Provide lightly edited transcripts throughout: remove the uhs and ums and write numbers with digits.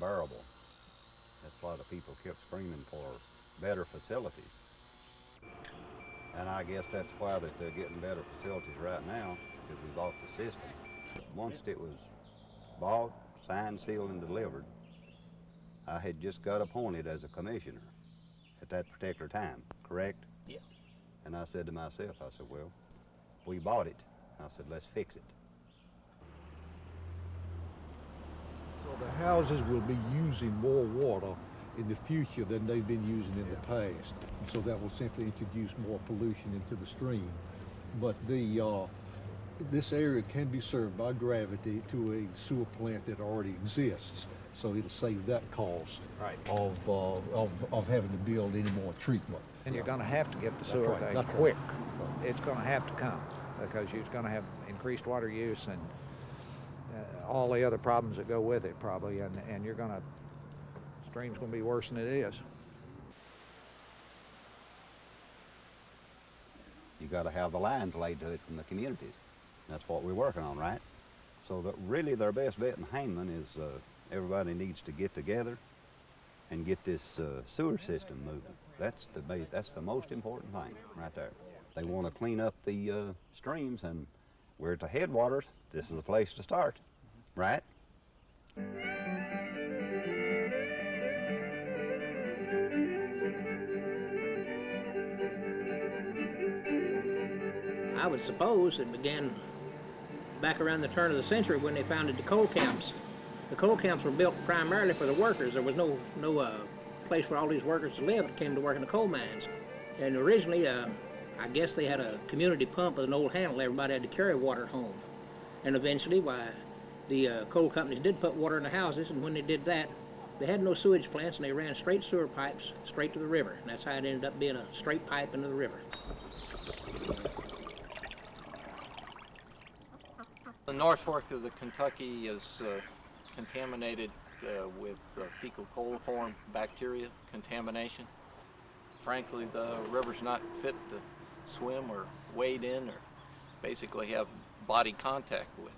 unbearable. That's why the people kept screaming for better facilities. And I guess that's why that they're getting better facilities right now, because we bought the system. Once it was bought, signed, sealed, and delivered, I had just got appointed as a commissioner at that particular time, correct? Yeah. And I said to myself, I said, well, we bought it. I said, let's fix it. So the houses will be using more water in the future than they've been using in the past. And so that will simply introduce more pollution into the stream. But this area can be served by gravity to a sewer plant that already exists. So it'll save that cost of having to build any more treatment. And you're going to have to get the sewer thing quick. It's going to have to come because you're going to have increased water use and all the other problems that go with it probably, and you're going to, stream's going to be worse than it is. You got to have the lines laid to it from the communities. That's what we're working on, right? So that really their best bet in Hainman is everybody needs to get together and get this sewer system moving. That's the most important thing right there. They want to clean up the streams, and we're at the headwaters. This is the place to start, right? I would suppose it began back around the turn of the century when they founded the coal camps. The coal camps were built primarily for the workers. There was no place for all these workers to live that came to work in the coal mines. And originally, I guess they had a community pump with an old handle. Everybody had to carry water home. And eventually, the coal companies did put water in the houses, and when they did that, they had no sewage plants, and they ran straight sewer pipes straight to the river. And that's how it ended up being a straight pipe into the river. The North Fork of the Kentucky is contaminated with fecal coliform bacteria contamination. Frankly, the river's not fit to swim or wade in or basically have body contact with.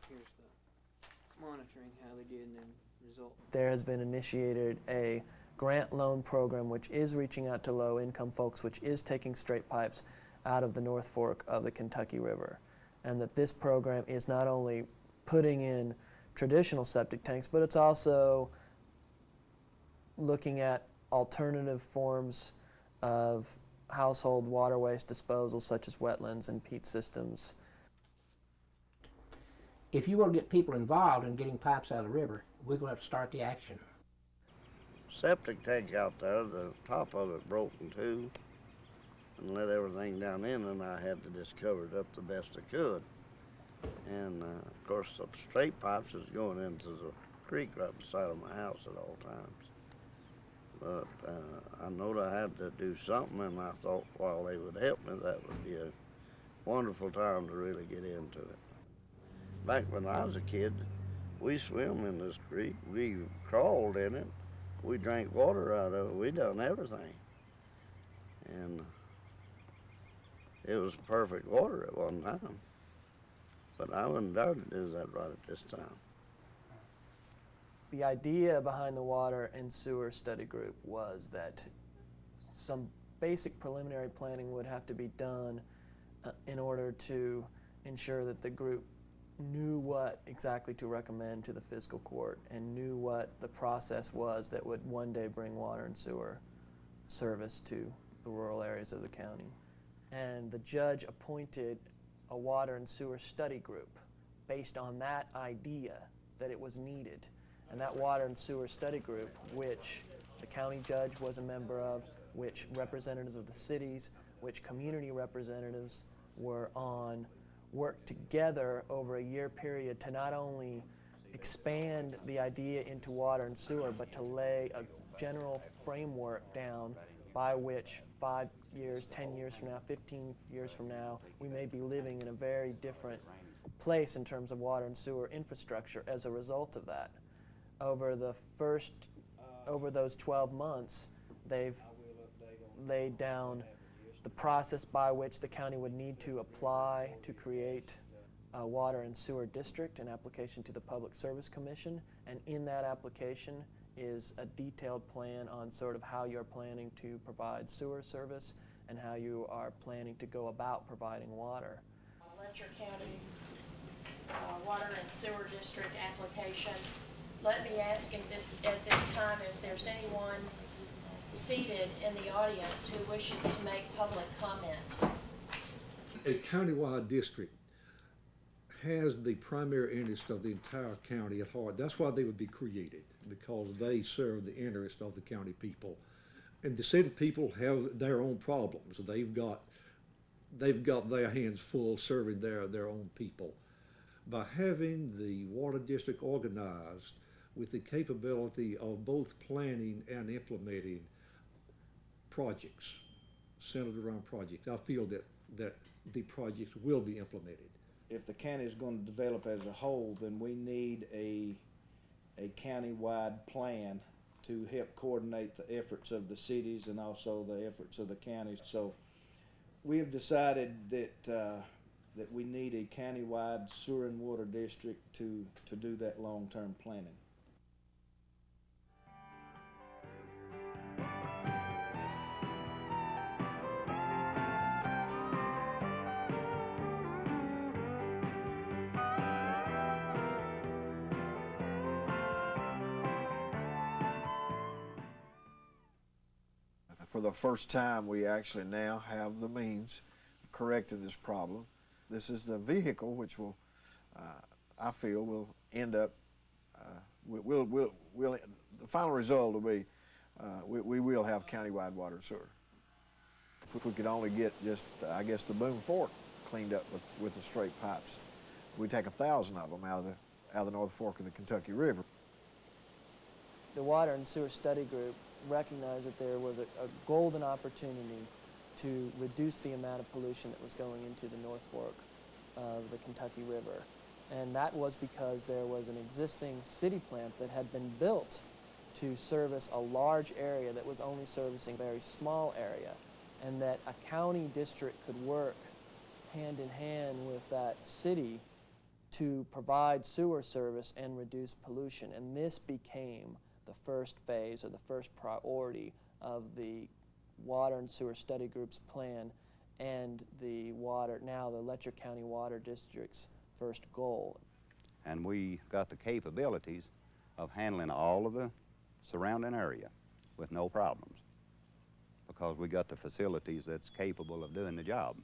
Here's the monitoring how they did and then result. There has been initiated a grant loan program which is reaching out to low-income folks, which is taking straight pipes out of the North Fork of the Kentucky River. And that this program is not only putting in traditional septic tanks, but it's also looking at alternative forms of household water waste disposal, such as wetlands and peat systems. If you want to get people involved in getting pipes out of the river, we're going to have to start the action. Septic tank out there, the top of it broke in two and let everything down in, and I had to just cover it up the best I could. And of course, the straight pipes is going into the creek right beside of my house at all times. But I knowed I had to do something, and I thought while they would help me, that would be a wonderful time to really get into it. Back when I was a kid, we swam in this creek, we crawled in it, we drank water out of it, we done everything. And it was perfect water at one time. But I wouldn't doubt to do that right at this time. The idea behind the Water and Sewer Study Group was that some basic preliminary planning would have to be done in order to ensure that the group knew what exactly to recommend to the fiscal court and knew what the process was that would one day bring water and sewer service to the rural areas of the county. And the judge appointed a water and sewer study group based on that idea that it was needed. And that water and sewer study group, which the county judge was a member of, which representatives of the cities, which community representatives were on, worked together over a year period to not only expand the idea into water and sewer, but to lay a general framework down by which 5 years, 10 years from now, 15 years from now, we may be living in a very different place in terms of water and sewer infrastructure as a result of that. Over those 12 months, they've laid down the process by which the county would need to apply to create water and sewer district, an application to the Public Service Commission, and in that application is a detailed plan on sort of how you're planning to provide sewer service and how you are planning to go about providing water. Letcher County Water and Sewer District application. Let me ask at this time if there's anyone seated in the audience who wishes to make public comment. A countywide district has the primary interest of the entire county at heart. That's why they would be created, because they serve the interest of the county people. And the city people have their own problems. They've got their hands full serving their own people. By having the water district organized with the capability of both planning and implementing projects, centered around projects, I feel that the projects will be implemented. If the county is going to develop as a whole, then we need a county-wide plan to help coordinate the efforts of the cities and also the efforts of the counties. So we have decided that we need a county-wide sewer and water district to do that long-term planning. For the first time, we actually now have the means of correcting this problem. This is the vehicle which will, I feel, will end up, the final result will be, we will have countywide water and sewer. If we could only get just, I guess, the Boone Fork cleaned up with the straight pipes, we'd take 1,000 of them out of the North Fork of the Kentucky River. The Water and Sewer Study Group recognized that there was a golden opportunity to reduce the amount of pollution that was going into the North Fork of the Kentucky River. And that was because there was an existing city plant that had been built to service a large area that was only servicing a very small area, and that a county district could work hand in hand with that city to provide sewer service and reduce pollution. And this became the first phase or the first priority of the Water and Sewer Study Group's plan and now the Letcher County Water District's first goal. And we got the capabilities of handling all of the surrounding area with no problems, because we got the facilities that's capable of doing the job.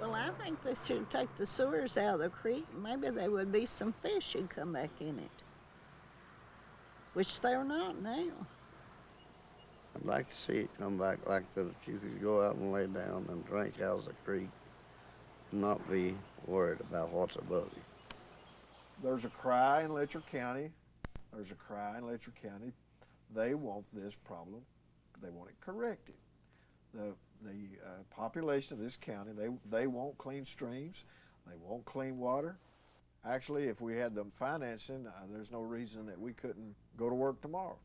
Well, I think they should take the sewers out of the creek. Maybe there would be some fish who'd come back in it, which they're not now. I'd like to see it come back like that, you could go out and lay down and drink out of the creek and not be worried about what's above you. There's a cry in Letcher County. There's a cry in Letcher County. They want this problem. They want it corrected. The population of this county, they want clean streams. They want clean water. Actually, if we had the financing, there's no reason that we couldn't go to work tomorrow.